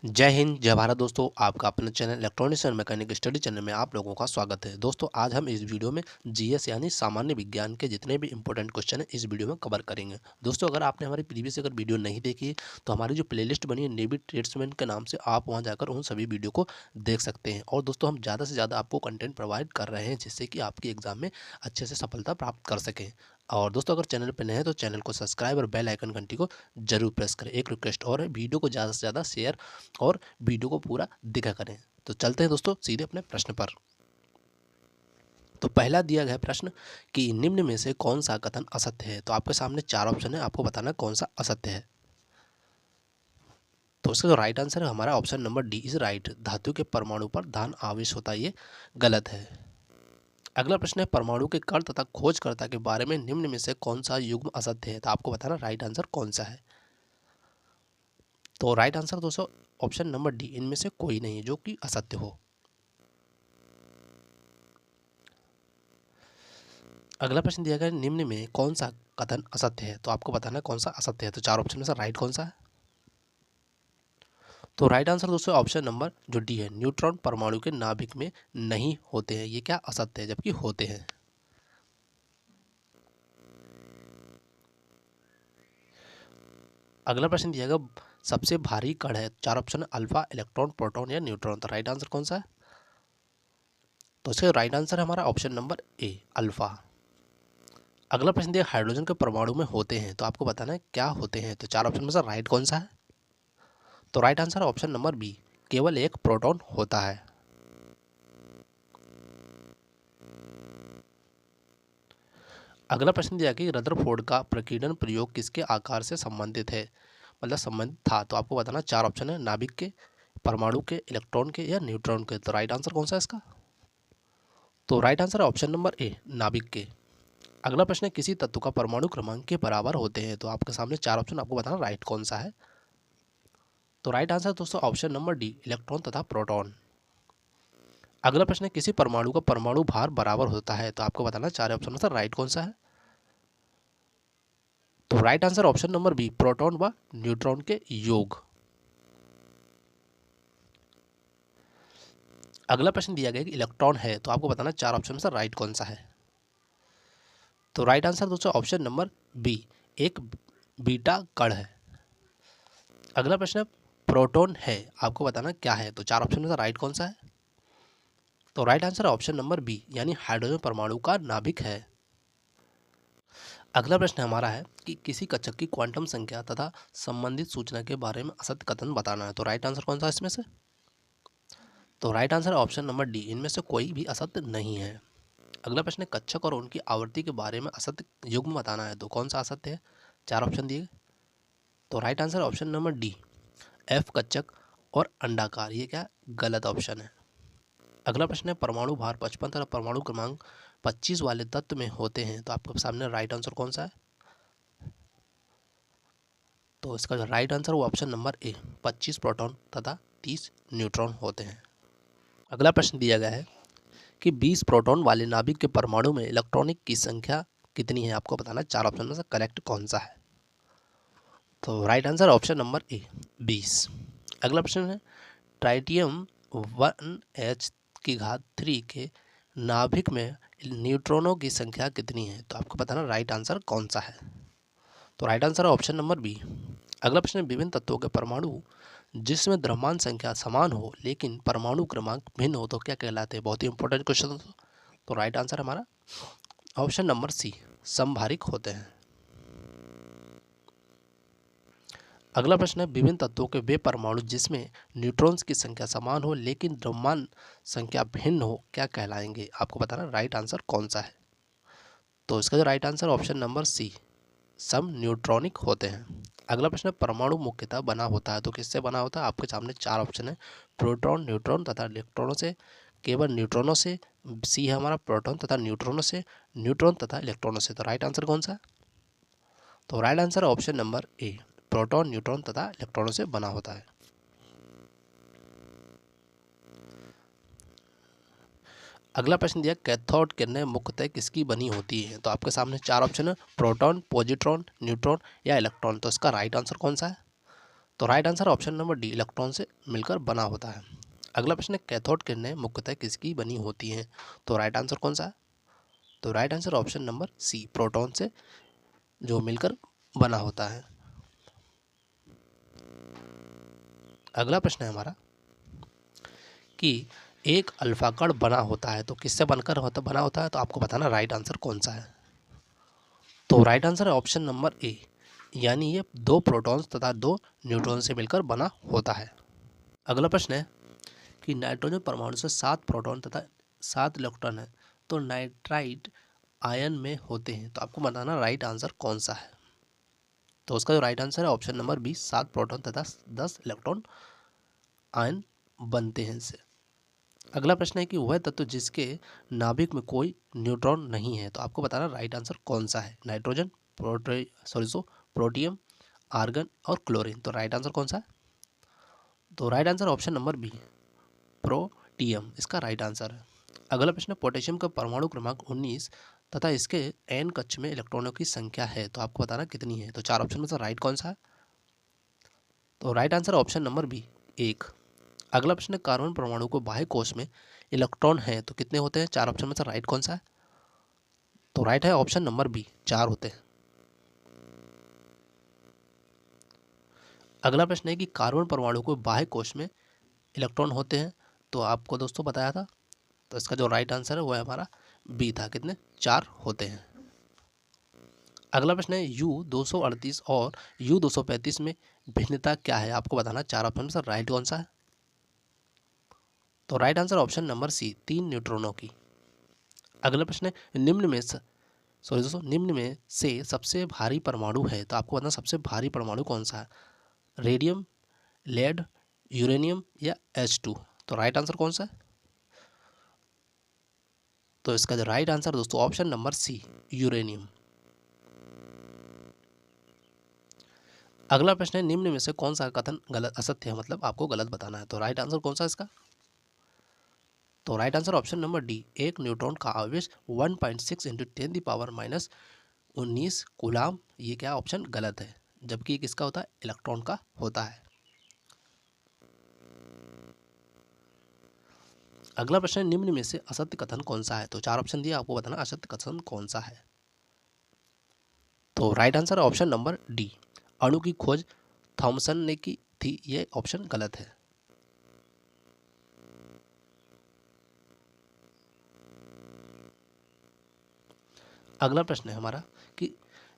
जय हिंद जय भारत दोस्तों, आपका अपना channel electronics and mechanic study channel में आप लोगों का स्वागत है। दोस्तों आज हम इस वीडियो में जीएस यानी सामान्य विज्ञान के जितने भी इंपॉर्टेंट क्वेश्चन हैं इस वीडियो में कवर करेंगे। दोस्तों अगर आपने हमारी प्रीवियस अगर वीडियो नहीं देखी है तो हमारी जो प्लेलिस्ट बनी है नेवी ट्रेड्समैन के नाम से, आप वहाँ जाकर उन सभी वीडियो को देख सकते हैं। और दोस्तों हम ज़्यादा से ज़्यादा आपको कंटेंट प्रोवाइड कर रहे हैं जिससे कि आपकी एग्जाम में अच्छे से सफलता प्राप्त कर सकें। और दोस्तों अगर चैनल पर नए हैं तो चैनल को सब्सक्राइब और बेल आइकन घंटी को जरूर प्रेस करें। एक रिक्वेस्ट और है, वीडियो को ज़्यादा से ज़्यादा शेयर और वीडियो को पूरा दिखा करें। तो चलते हैं दोस्तों सीधे अपने प्रश्न पर। तो पहला दिया गया प्रश्न कि निम्न में से कौन सा कथन असत्य है। तो आपके सामने चार ऑप्शन है, आपको बताना कौन सा असत्य है। तो इसका जो राइट आंसर है हमारा option number D is right. धातु के परमाणु पर धन आवेश होता है, ये गलत है। अगला प्रश्न है परमाणु के कण तथा खोजकर्ता के बारे में निम्न में से कौन सा युग्म असत्य है। तो आपको बताना राइट आंसर कौन सा है। तो राइट आंसर दोस्तों ऑप्शन नंबर डी, इनमें से कोई नहीं है जो कि असत्य हो। अगला प्रश्न दिया गया निम्न में कौन सा कथन असत्य है। तो आपको बताना कौन सा असत्य है। तो चार ऑप्शन में से राइट कौन सा है। तो राइट आंसर दोस्तों ऑप्शन नंबर जो डी है, न्यूट्रॉन परमाणु के नाभिक में नहीं होते हैं। ये क्या असत्य है, जबकि होते हैं। अगला प्रश्न दिया गया सबसे भारी कण है। चार ऑप्शन अल्फा, इलेक्ट्रॉन, प्रोटॉन या न्यूट्रॉन। तो राइट आंसर कौन सा है। तो इसका राइट आंसर है हमारा ऑप्शन नंबर ए, अल्फा। अगला प्रश्न दिया हाइड्रोजन के परमाणु में होते हैं। तो आपको बताना है क्या होते हैं। तो चार ऑप्शन में से राइट कौन सा है। तो right answer option number B, केवल एक प्रोटॉन होता है। अगला प्रश्न दिया कि रदरफोर्ड का प्रकीर्णन प्रयोग किसके आकार से संबंधित है, मतलब संबंधित था। तो आपको बताना चार ऑप्शन है, नाभिक के, परमाणु के, इलेक्ट्रॉन के या न्यूट्रॉन के। तो राइट आंसर कौन सा है इसका। तो राइट आंसर है ऑप्शन नंबर ए, नाभिक के। अगला प्रश्न है किसी तत्व का परमाणु क्रमांक के बराबर होते हैं। तो आपके सामने चार ऑप्शन, आपको बताना राइट कौन सा है। तो राइट आंसर दोस्तों ऑप्शन नंबर डी, इलेक्ट्रॉन तथा प्रोटॉन। अगला प्रश्न है किसी परमाणु का परमाणु भार बराबर होता है। तो आपको बताना चार ऑप्शन में से राइट कौन सा है। तो right answer option number B, proton व न्यूट्रॉन के योग। अगला प्रश्न दिया गया कि इलेक्ट्रॉन है। तो आपको बताना चार ऑप्शन में से राइट कौन सा है। तो राइट आंसर दोस्तों ऑप्शन नंबर बी, एक बीटा कण है। अगला प्रश्न है प्रोटॉन है, आपको बताना क्या है। तो चार ऑप्शन में से राइट कौन सा है। तो right answer option number B, यानी हाइड्रोजन परमाणु का नाभिक है। अगला प्रश्न हमारा है कि किसी कक्षक की क्वांटम संख्या तथा संबंधित सूचना के बारे में असत्य कथन बताना है। तो राइट आंसर कौन सा है इसमें से। तो right answer option number D, इनमें से कोई भी असत्य नहीं है। अगला प्रश्न है कक्षक और उनकी आवृत्ति के बारे में असत्य युग्म बताना है। तो कौन सा असत्य है, चार ऑप्शन दिए। तो right answer option number D, F कक्षक और अंडाकार। ये क्या गलत ऑप्शन है। अगला प्रश्न है परमाणु भार 55 तथा परमाणु क्रमांक 25 वाले तत्व में होते हैं। तो आपके सामने राइट आंसर कौन सा है। तो इसका जो राइट आंसर वो ऑप्शन नंबर ए, 25 प्रोटॉन तथा 30 न्यूट्रॉन होते हैं। अगला प्रश्न दिया गया है कि 20 प्रोटॉन वाले नाभिक के परमाणु में इलेक्ट्रॉनिक की संख्या कितनी है। आपको बताना चार ऑप्शन में से करेक्ट कौन सा है। तो right answer option number A, 20। अगला प्रश्न है ट्राइटियम 1H की घात 3 के नाभिक में न्यूट्रॉनों की संख्या कितनी है। तो आपको बताना राइट आंसर कौन सा है। तो राइट आंसर है ऑप्शन नंबर बी। अगला प्रश्न है विभिन्न तत्वों के परमाणु जिसमें द्रव्यमान संख्या समान हो लेकिन परमाणु क्रमांक भिन्न हो तो क्या कहलाते हैं। बहुत ही इंपॉर्टेंट क्वेश्चन। तो राइट आंसर हमारा ऑप्शन नंबर सी, समभारिक होते हैं। अगला प्रश्न है विभिन्न तत्वों के वे परमाणु जिसमें न्यूट्रॉन्स की संख्या समान हो लेकिन द्रव्यमान संख्या भिन्न हो क्या कहलाएंगे। आपको बताना राइट आंसर कौन सा है। तो इसका जो right answer option number C, सम न्यूट्रॉनिक होते हैं। अगला प्रश्न है परमाणु मुख्यतः बना होता है। तो किससे बना होता है। आपके सामने चार ऑप्शन है, प्रोटॉन, न्यूट्रॉन तथा इलेक्ट्रॉनों से, केवल न्यूट्रॉनों से। सी है हमारा प्रोटॉन तथा न्यूट्रॉनों से, न्यूट्रॉन तथा इलेक्ट्रॉनों से। तो राइट आंसर कौन सा है। तो right answer option number A, proton, neutron तथा इलेक्ट्रॉनों से बना होता है। अगला प्रश्न दिया कैथोड किरणें मुख्यतः किसकी बनी होती है। तो आपके सामने चार ऑप्शन है, प्रोटॉन, पॉजिट्रॉन, न्यूट्रॉन या इलेक्ट्रॉन। तो इसका राइट आंसर कौन सा है। तो right answer option number D, electron से मिलकर बना होता है। अगला प्रश्न है, कैथोड किरणें मुख्यतः किसकी बनी होती हैं? तो राइट आंसर कौन सा है? तो right answer option number C, proton से जो मिलकर बना होता है। अगला प्रश्न है हमारा कि एक अल्फा कण बना होता है तो किससे बना होता है? तो आपको बताना राइट आंसर कौन सा है। तो राइट आंसर है ऑप्शन नंबर ए, यानी ये 2 प्रोटॉन्स तथा 2 न्यूट्रॉन से मिलकर बना होता है। अगला प्रश्न है कि नाइट्रोजन परमाणु से 7 प्रोटॉन तथा 7 इलेक्ट्रॉन है तो नाइट्राइट आयन में होते हैं, तो आपको बताना राइट आंसर कौन सा है। तो उसका जो राइट आंसर है ऑप्शन नंबर बी, 7 प्रोटॉन तथा 10 इलेक्ट्रॉन आयन बनते हैं इससे। अगला प्रश्न है कि वह तत्व जिसके नाभिक में कोई न्यूट्रॉन नहीं है, तो आपको बताना राइट आंसर कौन सा है। नाइट्रोजन, प्रोटियम, आर्गन और क्लोरीन, तो राइट आंसर कौन सा है? तो right answer option number B, protium, इसका राइट आंसर है। अगला प्रश्न, पोटेशियम का परमाणु क्रमांक 19 तथा इसके एन कक्ष में इलेक्ट्रॉनों की संख्या है, तो आपको बताना कितनी है। तो 4 ऑप्शन में से राइट कौन सा है? तो right answer option number B, 1। अगला प्रश्न, कार्बन परमाणु को बाह्य कोश में इलेक्ट्रॉन है तो कितने होते हैं? 4 ऑप्शन में से राइट कौन सा है? तो राइट है ऑप्शन नंबर बी, 4 होते हैं। अगला प्रश्न है कि कार्बन परमाणु को बाह्य कोश में इलेक्ट्रॉन होते हैं, तो आपको दोस्तों बताया था, तो इसका जो राइट आंसर है वो है हमारा बी था, कितने? 4 होते हैं। अगला प्रश्न है U238 और U235 में भिन्नता क्या है, आपको बताना। 4 ऑप्शन में से राइट कौन सा है? तो right answer option number C, 3 न्यूट्रॉनों की। अगला प्रश्न है, निम्न में से सबसे भारी परमाणु है, तो आपको बताना सबसे भारी परमाणु कौन सा है। रेडियम, लेड, यूरेनियम या H2, तो राइट आंसर कौन सा है? तो इसका जो राइट आंसर दोस्तों ऑप्शन नंबर सी, यूरेनियम। अगला प्रश्न है, निम्न में से कौन सा कथन गलत असत्य है, मतलब आपको गलत बताना है। तो राइट आंसर कौन सा है इसका? तो right answer option number D, एक न्यूट्रॉन का आवेश 1.6 इंटू 10⁻⁻19 कूलाम, ये क्या ऑप्शन गलत है, जबकि किसका होता है? इलेक्ट्रॉन का होता है। अगला प्रश्न, निम्न में से असत्य कथन कौन सा है? तो 4 ऑप्शन दिया, आपको बताना असत्य कथन कौन सा है। तो right answer option number D, अणु की खोज थॉमसन ने की थी, ये ऑप्शन गलत है। अगला प्रश्न है हमारा कि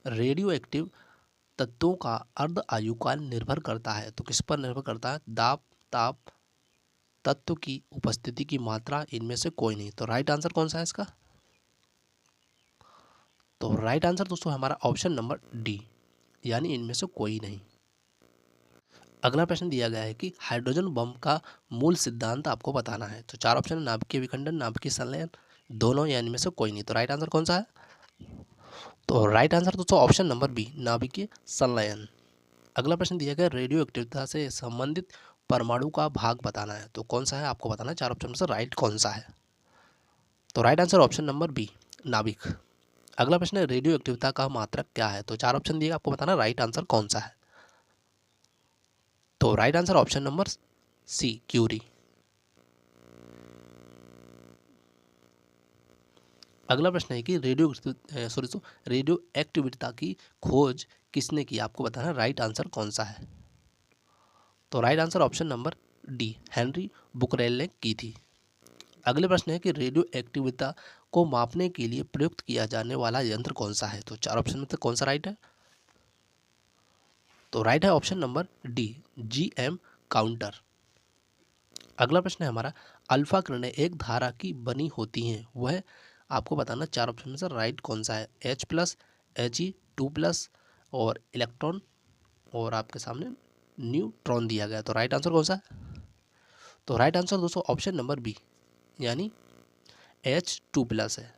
रेडियो एक्टिव तत्वों का अर्ध आयुकाल निर्भर करता है, तो किस पर निर्भर करता है? दाब, ताप, तत्व की उपस्थिति की मात्रा, इनमें से कोई नहीं। तो राइट आंसर कौन सा है इसका? तो राइट आंसर दोस्तों हमारा ऑप्शन नंबर डी, यानी इनमें से कोई नहीं। अगला प्रश्न दिया गया है कि हाइड्रोजन बम का मूल सिद्धांत आपको बताना है। तो 4 ऑप्शन, नाभिकीय विखंडन, नाभिकीय संलयन, दोनों या इनमें से कोई नहीं। तो राइट आंसर कौन सा है? तो राइट आंसर दोस्तों ऑप्शन नंबर बी, नाभिकीय संलयन। अगला प्रश्न दिया गया, रेडियो एक्टिविटी से संबंधित परमाणु का भाग बताना है, तो कौन सा है आपको बताना है। 4 ऑप्शन में से राइट कौन सा है? तो right answer option number B, नाभिक। अगला प्रश्न है, रेडियो एक्टिविटी का मात्रक क्या है? तो 4 ऑप्शन दिए, आपको बताना राइट आंसर कौन सा है। तो right answer option number C, curie. अगला प्रश्न है कि रेडियो एक्टिविटी की खोज किसने की, आपको बताना राइट आंसर कौन सा है। तो right answer option number D, Henry Becquerel ने की थी। अगले प्रश्न है कि रेडियो एक्टिविटी को मापने के लिए प्रयुक्त किया जाने वाला यंत्र कौन सा है। तो 4 ऑप्शन में से कौन सा राइट है? तो राइट है option number D, GM counter. अगला प्रश्न है हमारा, अल्फा किरणें एक धारा की बनी होती हैं, वह आपको बताना। 4 ऑप्शन में से राइट कौन सा है? H+, He2+ और इलेक्ट्रॉन और आपके सामने न्यूट्रॉन दिया गया। तो राइट आंसर कौन सा है? तो राइट आंसर दोस्तों ऑप्शन नंबर बी, यानी H2+ है।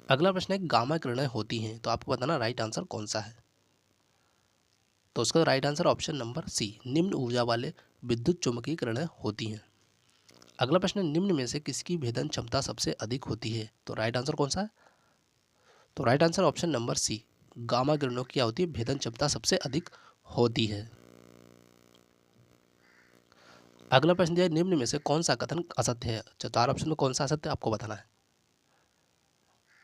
अगला प्रश्न है, गामा किरणें होती हैं, तो आपको बताना राइट आंसर कौन सा है। तो उसका right answer option number C, निम्न ऊर्जा वाले विद्युत चुम्बकीय किरणें होती हैं। अगला प्रश्न, निम्न में से किसकी भेदन क्षमता सबसे अधिक होती है? तो राइट आंसर कौन सा है? तो right answer option number C, gamma किरणों की क्या होती है, भेदन क्षमता सबसे अधिक होती है। अगला प्रश्न दिया है, निम्न में से कौन सा कथन असत्य है। 4 ऑप्शन में कौन सा असत्य है आपको बताना है।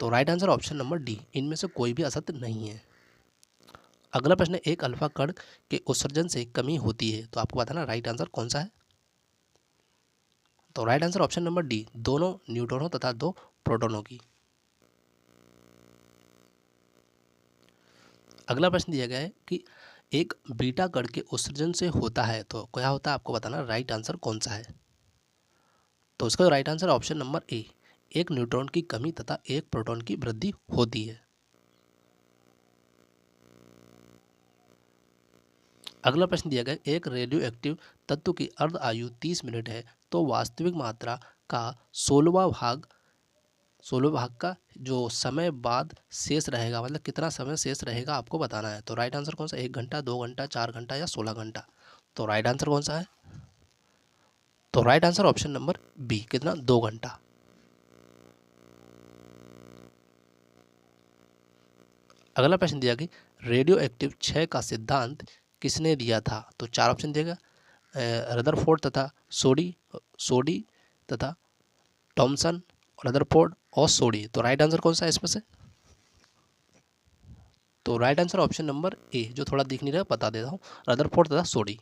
तो right answer option number D, इनमें से कोई भी असत्य नहीं है। अगला प्रश्न है, एक अल्फा कण के उत्सर्जन से कमी होती है, तो आपको बताना राइट आंसर कौन सा है। तो right answer option number D, दोनों न्यूट्रॉनों तथा 2 प्रोटॉनों की। अगला प्रश्न दिया गया है कि एक बीटा कण के उत्सर्जन से होता है, तो क्या होता है आपको बताना राइट आंसर कौन सा है। तो इसका right answer option number A, एक न्यूट्रॉन की कमी तथा एक प्रोटॉन की वृद्धि होती है। अगला प्रश्न दिया गया, एक रेडियो एक्टिव तत्व की अर्ध आयु 30 मिनट है, तो वास्तविक मात्रा का 16वां भाग का जो समय बाद शेष रहेगा, मतलब कितना समय शेष रहेगा आपको बताना है। तो राइट आंसर कौन सा, 1 घंटा, 2 घंटा, 4 घंटा या 16 घंटा। तो राइट आंसर कौन सा है। तो right answer option number B, कितना, 2 घंटा। अगला प्रश्न दिया कि रेडियो एक्टिव क्षय का सिद्धांत किसने दिया था। तो 4 ऑप्शन दिएगा, रदरफोर्ड तथा सोडी सोडी तथा टॉमसन, रदरफोर्ड और सोडी। तो राइट आंसर कौन सा है इसमें से। तो right answer option number A, जो थोड़ा दिख नहीं रहा बता देता हूँ, रदरफोर्ड तथा सोडी।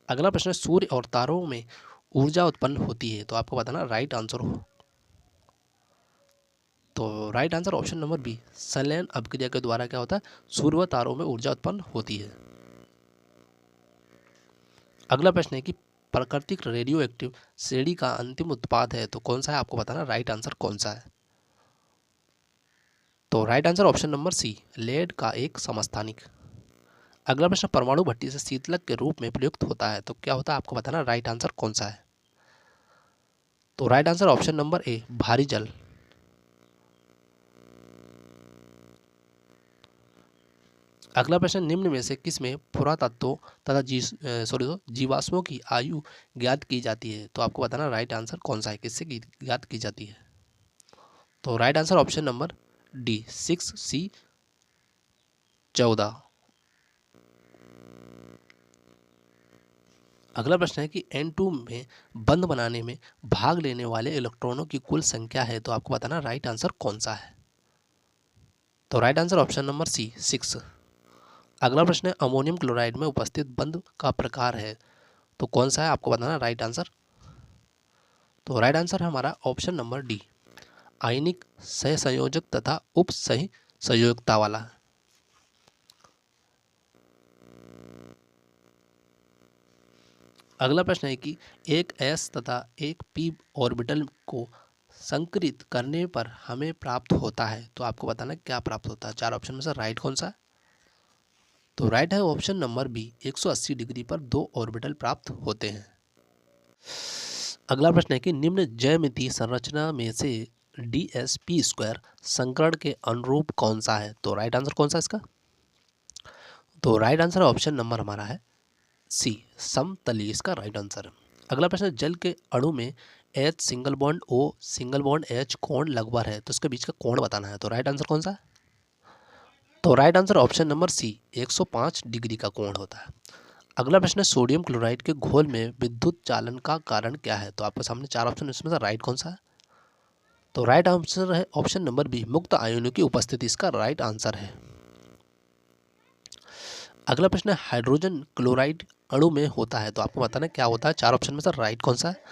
अगला प्रश्न है, सूर्य और तारों में ऊर्जा उत्पन्न होती है, तो आपको बताना राइट आंसर हो। तो right answer option number B, संलयन अभिक्रिया के द्वारा क्या होता है, सूर्य व तारों में ऊर्जा उत्पन्न होती है। अगला प्रश्न है कि प्राकृतिक रेडियो एक्टिव श्रेणी का अंतिम उत्पाद है, तो कौन सा है आपको बताना राइट आंसर कौन सा है। तो right answer option number C, lead का एक समस्थानिक। अगला प्रश्न, परमाणु भट्टी से शीतलक के रूप में प्रयुक्त होता है, तो क्या होता है आपको बताना राइट आंसर कौन सा है। तो right answer option number A, भारी जल। अगला प्रश्न, निम्न में से किस में पुरातत्वों तथा जीवाश्मों की आयु ज्ञात की जाती है, तो आपको बताना राइट आंसर कौन सा है, किससे ज्ञात की जाती है। तो right answer option number D, 6C14। अगला प्रश्न है कि N2 में बंध बनाने में भाग लेने वाले इलेक्ट्रॉनों की कुल संख्या है, तो आपको बताना राइट आंसर कौन सा है। तो right answer option number C, 6। अगला प्रश्न है, अमोनियम क्लोराइड में उपस्थित बंध का प्रकार है, तो कौन सा है आपको बताना राइट आंसर। तो राइट आंसर है हमारा ऑप्शन नंबर डी, आयनिक सहसंयोजक तथा उप सह संयोजकता वाला। अगला प्रश्न है कि एक s तथा एक p ऑर्बिटल को संकरित करने पर हमें प्राप्त होता है, तो आपको बताना क्या प्राप्त होता है। 4 ऑप्शन में से राइट कौन सा है। तो राइट है ऑप्शन नंबर बी, 180 डिग्री पर 2 ऑर्बिटल प्राप्त होते हैं। अगला प्रश्न है कि निम्न ज्यामितीय संरचना में से DsP² संकरण के अनुरूप कौन सा है, तो राइट आंसर कौन सा इसका। तो राइट आंसर ऑप्शन नंबर हमारा है सी, समतलीय, इसका राइट आंसर है। अगला प्रश्न, जल के अणु में H single bond O single bond H कोण लगभग है, तो इसके बीच का कोण बताना है। तो राइट आंसर कौन सा है। तो right answer option number C, 105 degree का कोण होता है। अगला प्रश्न है, सोडियम क्लोराइड के घोल में विद्युत चालन का कारण क्या है, तो आपके सामने 4 ऑप्शन, इसमें से राइट कौन सा है। तो राइट आंसर है ऑप्शन नंबर बी, मुक्त आयनों की उपस्थिति, इसका राइट आंसर है। अगला प्रश्न है, हाइड्रोजन क्लोराइड अणु में होता है, तो आपको बताना क्या होता है। 4 ऑप्शन में से राइट कौन सा है।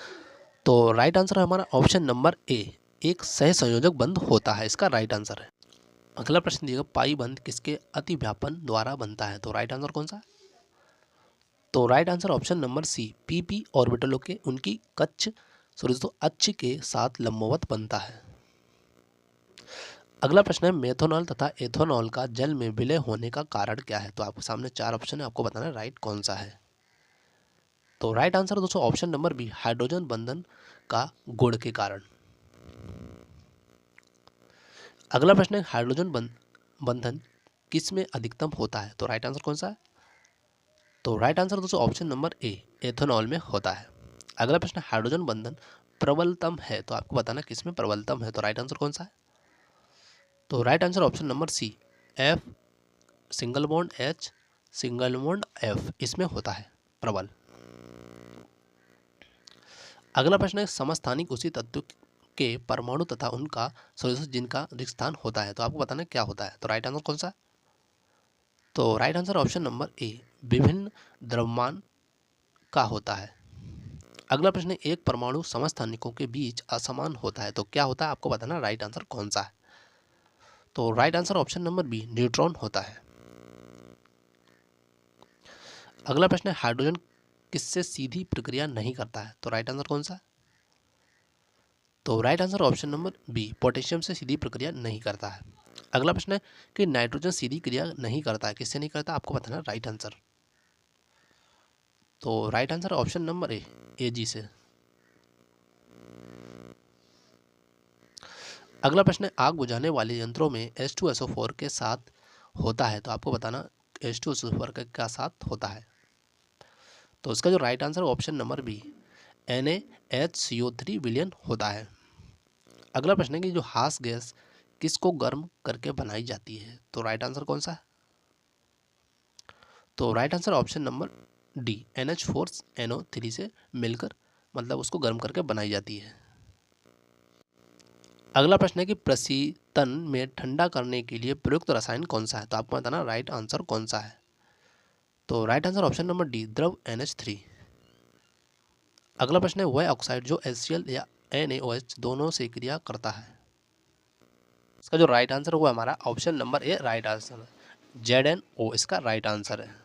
तो राइट आंसर है हमारा ऑप्शन नंबर ए, एक सहसंयोजक बंध होता है, इसका राइट आंसर है। अगला प्रश्न दिएगा, पाई बंध किसके अतिव्यापन द्वारा बनता है, तो राइट आंसर कौन सा है। तो right answer option number C, PP ऑर्बिटलों के उनकी अक्ष के साथ लंबवत बनता है। अगला प्रश्न है, मेथनॉल तथा एथेनॉल का जल में विलय होने का कारण क्या है, तो आपके सामने 4 ऑप्शन है, आपको बताना है राइट कौन सा है। तो राइट आंसर दोस्तों ऑप्शन नंबर बी, हाइड्रोजन बंधन का गुण के कारण। अगला प्रश्न है, हाइड्रोजन बंधन किस में अधिकतम होता है, तो राइट आंसर कौन सा है। तो राइट आंसर दोस्तों ऑप्शन नंबर ए, एथेनॉल में होता है। अगला प्रश्न, हाइड्रोजन बंधन प्रबलतम है, तो आपको बताना किस में प्रबलतम है, तो राइट आंसर कौन सा है। तो right answer option number C, F single bond H single bond F इसमें होता है प्रबल। अगला प्रश्न है समस्थानिक उसी तत्व के परमाणु तथा उनका सदस्य जिनका रिक्त स्थान होता है, तो आपको बताना क्या होता है। तो राइट आंसर कौन सा है? तो right answer option number A, विभिन्न द्रव्यमान का होता है। अगला प्रश्न है एक परमाणु समस्थानिकों के बीच असमान होता है, तो क्या होता है आपको बताना, राइट आंसर कौन सा है। तो right answer option number B, neutron होता है। अगला प्रश्न है हाइड्रोजन किससे सीधी प्रक्रिया नहीं करता है, तो राइट आंसर कौन सा है। तो right answer option number B, potassium से सीधी प्रक्रिया नहीं करता है। अगला प्रश्न है कि नाइट्रोजन सीधी क्रिया नहीं करता है, किससे नहीं करता आपको बताना राइट आंसर। तो right answer option number A, Ag से। अगला प्रश्न है आग बुझाने वाले यंत्रों में H2SO4 के साथ होता है, तो आपको बताना H2SO4 के क्या साथ होता है। तो इसका जो right answer option number B, NaHCO3 विलयन होता है। अगला प्रश्न है कि जो हास गैस किसको गर्म करके बनाई जाती है, तो राइट आंसर कौन सा है। तो right answer option number D, NH4NO3 से मिलकर मतलब उसको गर्म करके बनाई जाती है। अगला प्रश्न है कि प्रशीतन में ठंडा करने के लिए प्रयुक्त रसायन कौन सा है, तो आपको बताना राइट आंसर कौन सा है। तो right answer option number D, द्रव NH3। अगला प्रश्न है वह ऑक्साइड जो HCl या NaOH दोनों से क्रिया करता है। इसका जो राइट आंसर हुआ हमारा option number A, right answer ZnO इसका राइट आंसर है।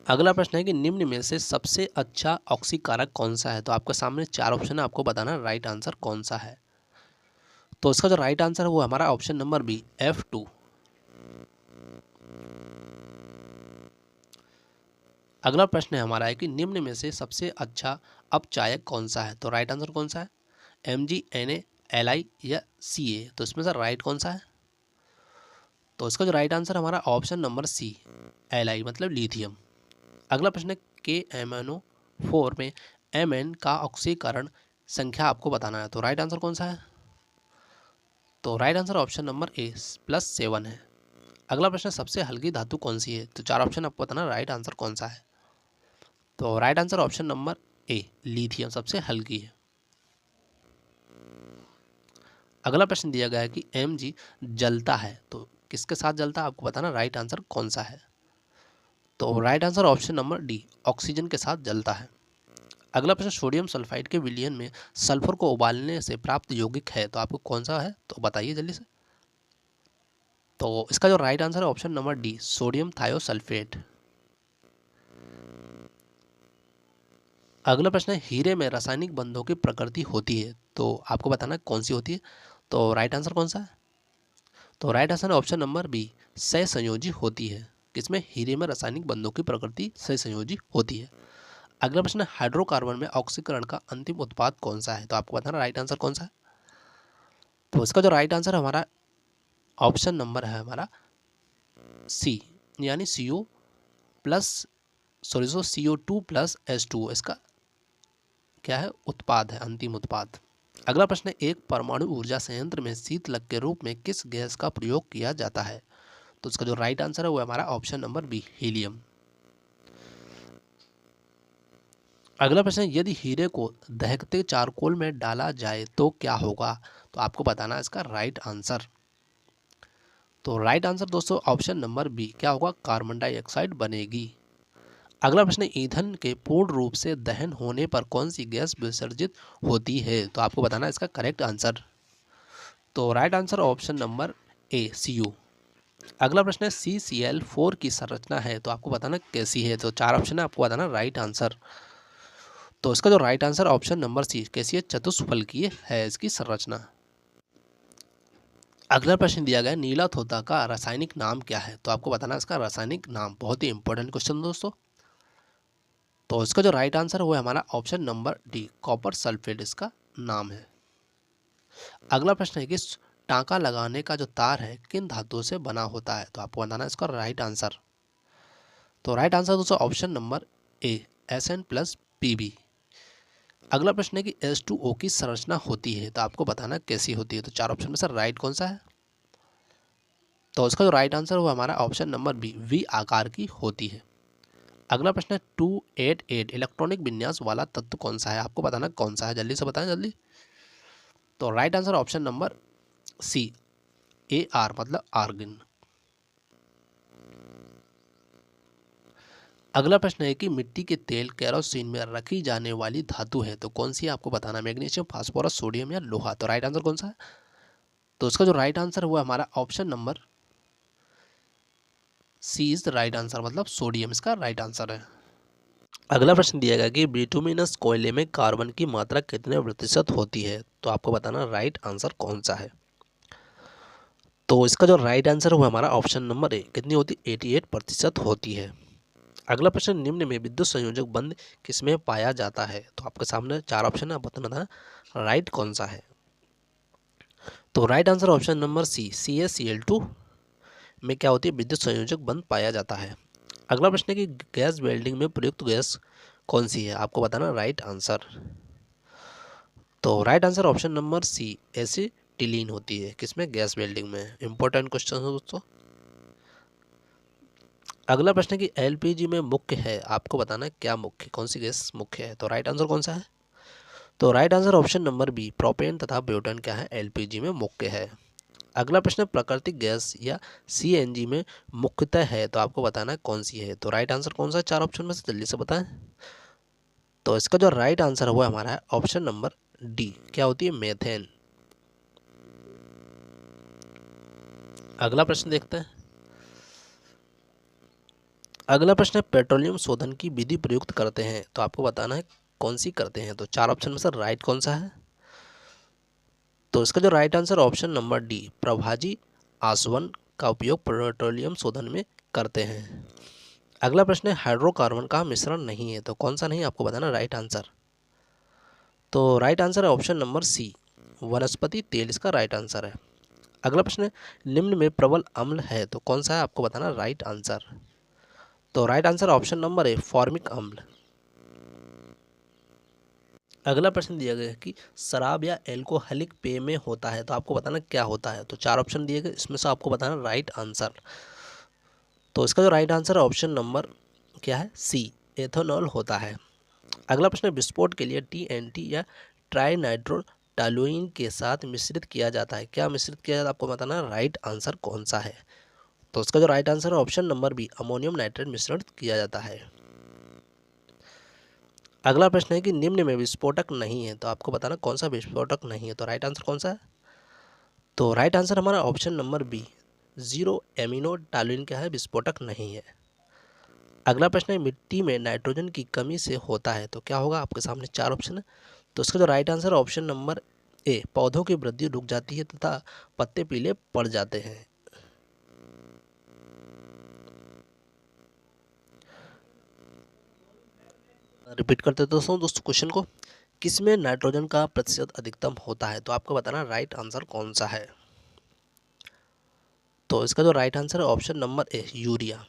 अगला प्रश्न है कि निम्न में से सबसे अच्छा ऑक्सीकारक कौन सा है, तो आपके सामने चार ऑप्शन है, आपको बताना राइट आंसर कौन सा है। तो इसका जो राइट आंसर है वो हमारा ऑप्शन नंबर बी, F2। अगला प्रश्न है हमारा है कि निम्न में से सबसे अच्छा अपचायक कौन सा है, तो राइट आंसर कौन सा है, Mg, Na, Li या Ca। तो इसमें से राइट कौन सा है। तो इसका जो राइट आंसर हमारा ऑप्शन नंबर सी, Li मतलब लिथियम। अगला प्रश्न है KMnO4 में Mn का ऑक्सीकरण संख्या आपको बताना है, तो राइट आंसर कौन सा है। तो right answer option number A, +7 है। अगला प्रश्न सबसे हल्की धातु कौन सी है, तो चार ऑप्शन आपको बताना राइट आंसर कौन सा है। तो right answer option number A, lithium सबसे हल्की है। अगला प्रश्न दिया गया है कि Mg जलता है, तो किसके साथ जलता है आपको बताना राइट आंसर कौन सा है। तो right answer option number D, oxygen के साथ जलता है। अगला प्रश्न सोडियम सल्फाइड के विलयन में सल्फर को उबालने से प्राप्त यौगिक है, तो आपको कौन सा है, तो बताइए जल्दी से। तो इसका जो राइट आंसर है option number D, sodium thiosulphate. अगला प्रश्न है हीरे में रासायनिक बंधों की प्रकृति होती है, तो आपको बताना कौन सी होती है। तो राइट आंसर कौन सा है। तो right answer option number B, सहसंयोजी होती है। किसमें, हीरे में रासायनिक बंधों की प्रकृति सहसंयोजी होती है। अगला प्रश्न है हाइड्रोकार्बन में ऑक्सीकरण का अंतिम उत्पाद कौन सा है, तो आपको बताना राइट आंसर कौन सा है। तो इसका जो राइट आंसर हमारा ऑप्शन नंबर है हमारा सी, यानी CO2+H2O इसका क्या है, उत्पाद है, अंतिम उत्पाद। अगला प्रश्न है एक परमाणु ऊर्जा संयंत्र में शीतलक के रूप में किस गैस का प्रयोग किया जाता है, तो इसका जो राइट आंसर है वो हमारा ऑप्शन नंबर बी, हीलियम। अगला प्रश्न है यदि हीरे को दहकते चारकोल में डाला जाए तो क्या होगा, तो आपको बताना है इसका राइट आंसर। तो राइट आंसर दोस्तों ऑप्शन नंबर बी, क्या होगा, कार्बन डाइऑक्साइड बनेगी। अगला प्रश्न है ईंधन के पूर्ण रूप से दहन होने पर कौन सी गैस विसर्जित होती है, तो आपको बताना है इसका करेक्ट आंसर। तो right answer option number A, Cu। अगला प्रश्न है CCl4 की संरचना है, तो आपको बताना कैसी है, तो चार ऑप्शन है, आपको बताना राइट आंसर। तो इसका जो right answer option number C, कैसी है, चतुष्फलकीय है इसकी संरचना। अगला प्रश्न दिया गया नीला तोता का रासायनिक नाम क्या है, तो आपको बताना इसका रासायनिक नाम। बहुत ही इंपॉर्टेंट क्वेश्चन दोस्तों। तो इसका जो राइट आंसर है वो है हमारा option number D, copper sulphate इसका नाम है। अगला प्रश्न है कि टांका लगाने का जो तार है किन धातुओं से बना होता है, तो आपको बताना इसका राइट आंसर। तो राइट आंसर दोस्तों ऑप्शन नंबर ए, Sn+Pb। अगला प्रश्न है कि H2O की संरचना होती है, तो आपको बताना कैसी होती है, तो चार ऑप्शन में से राइट कौन सा है। तो इसका जो राइट आंसर हुआ हमारा ऑप्शन नंबर बी, वी आकार की होती है। अगला प्रश्न है 288 इलेक्ट्रॉनिक विन्यास वाला तत्व कौन सा है, आपको बताना कौन सा है, जल्दी से बताएं जल्दी। तो right answer option number C, A R मतलब आर्गन। अगला प्रश्न है कि मिट्टी के तेल केरोसिन में रखी जाने वाली धातु है तो कौन सी है, आपको बताना, मैग्नीशियम, फास्फोरस, सोडियम या लोहा। तो राइट आंसर कौन सा है, तो इसका जो राइट आंसर हुआ हमारा option number C is the right answer, मतलब सोडियम इसका राइट आंसर है। अगला प्रश्न दिया गया कि बिटुमिनस कोयले में कार्बन की मात्रा कितने प्रतिशत होती है, तो आपको बताना राइट आंसर कौन सा है। तो इसका जो राइट आंसर हुआ हमारा ऑप्शन नंबर ए, कितनी होती है, 88% होती है। अगला प्रश्न, निम्न में विद्युत संयोजक बंध किसमें पाया जाता है, तो आपके सामने चार ऑप्शन है, आप बताना था राइट कौन सा है। तो right answer option number C, CaCl2 में क्या होती है, विद्युत संयोजक बंध पाया जाता है। अगला प्रश्न है कि गैस वेल्डिंग में प्रयुक्त गैस कौन सी है, आपको बताना राइट आंसर। तो right answer option number C, acetylene होती है, किसमें, गैस वेल्डिंग में। इंपॉर्टेंट क्वेश्चन है दोस्तों। अगला प्रश्न है कि एलपीजी में मुख्य है, आपको बताना है क्या मुख्य, कौन सी गैस मुख्य है। तो राइट आंसर कौन सा है, तो right answer option number B, propane तथा ब्यूटेन क्या है, एलपीजी में मुख्य है। अगला प्रश्न, प्राकृतिक गैस या सीएनजी में मुख्यतः है, तो आपको बताना है कौन सी है। तो राइट आंसर कौन सा है, चार ऑप्शन में से जल्दी से बताएं। तो इसका जो राइट आंसर हुआ हमारा है ऑप्शन नंबर डी, क्या होती है, मेथेन। अगला प्रश्न देखते हैं। अगला प्रश्न है पेट्रोलियम शोधन की विधि प्रयुक्त करते हैं, तो आपको बताना है कौन सी करते हैं। तो चार ऑप्शन में से राइट कौन सा है, तो इसका जो right answer option number D, प्रभाजी आसवन का उपयोग पेट्रोलियम शोधन में करते हैं। अगला प्रश्न है हाइड्रोकार्बन का मिश्रण नहीं है, तो कौन सा नहीं, आपको बताना राइट आंसर। तो राइट आंसर है ऑप्शन नंबर सी, वनस्पति तेल इसका राइट आंसर है। अगला प्रश्न है निम्न में प्रबल अम्ल है, तो कौन सा है, आपको बताना राइट आंसर। तो right answer option number A, formic अम्ल। अगला प्रश्न दिया गया है कि शराब या एल्कोहलिक पेय में होता है, तो आपको बताना क्या होता है। तो चार ऑप्शन दिए गए, इसमें से आपको बताना राइट आंसर। तो इसका जो राइट आंसर है ऑप्शन नंबर क्या है, सी, एथेनॉल होता है। अगला प्रश्न, विस्फोट के लिए TNT या ट्राइनाइट्रोटोलुइन के साथ मिश्रित किया जाता है, क्या मिश्रित किया जाता है, आपको बताना राइट आंसर कौन सा है। तो इसका जो राइट आंसर है option number B, ammonium nitrate मिश्रण किया जाता है। अगला प्रश्न है कि निम्न में विस्फोटक नहीं है, तो आपको बताना कौन सा विस्फोटक नहीं है। तो राइट आंसर कौन सा है, तो राइट आंसर हमारा ऑप्शन नंबर बी, 0-एमिनोटोलुइन क्या है, विस्फोटक नहीं है। अगला प्रश्न है मिट्टी में नाइट्रोजन की कमी से होता है, तो क्या होगा, आपके सामने चार ऑप्शन है। तो इसका जो राइट आंसर है ऑप्शन नंबर ए, पौधों की वृद्धि रुक जाती है तथा पत्ते पीले पड़ जाते हैं। रिपीट करते दोस्तों क्वेश्चन को, किसमें नाइट्रोजन का प्रतिशत अधिकतम होता है, तो आपको बताना राइट आंसर कौन सा है। तो इसका जो राइट आंसर है ऑप्शन नंबर ए, यूरिया।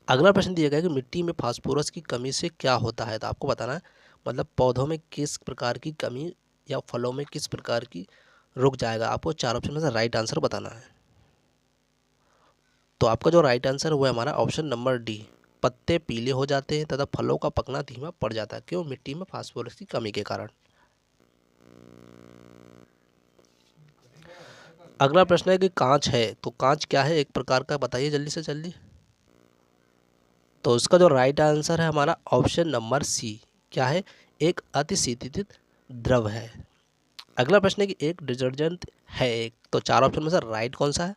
अगला प्रश्न दिया गया है कि मिट्टी में फास्फोरस की कमी से क्या होता है, तो आपको बताना है, मतलब पौधों में किस प्रकार की कमी या फलों में किस प्रकार की रुक जाएगा, आपको चार ऑप्शन में से राइट आंसर बताना है। तो आपका जो राइट आंसर हुआ है हमारा ऑप्शन नंबर डी, पत्ते पीले हो जाते हैं तथा फलों का पकना धीमा पड़ जाता है, क्यों, मिट्टी में फास्फोरस की कमी के कारण। अगला प्रश्न है कि कांच है, तो कांच क्या है, एक प्रकार का, बताइए जल्दी से जल्दी। तो इसका जो राइट आंसर है हमारा ऑप्शन नंबर सी, क्या है, एक अतिशीतित द्रव है। अगला प्रश्न है कि एक डिटर्जेंट है एक, तो चार ऑप्शन में से राइट कौन सा है।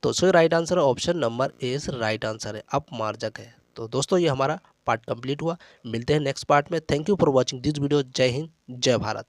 तो इसका राइट आंसर है option number A right answer है, अपमार्जक है। तो दोस्तों ये हमारा पार्ट कंप्लीट हुआ, मिलते हैं नेक्स्ट पार्ट में। Thank you for watching this video. जय हिंद, जय भारत।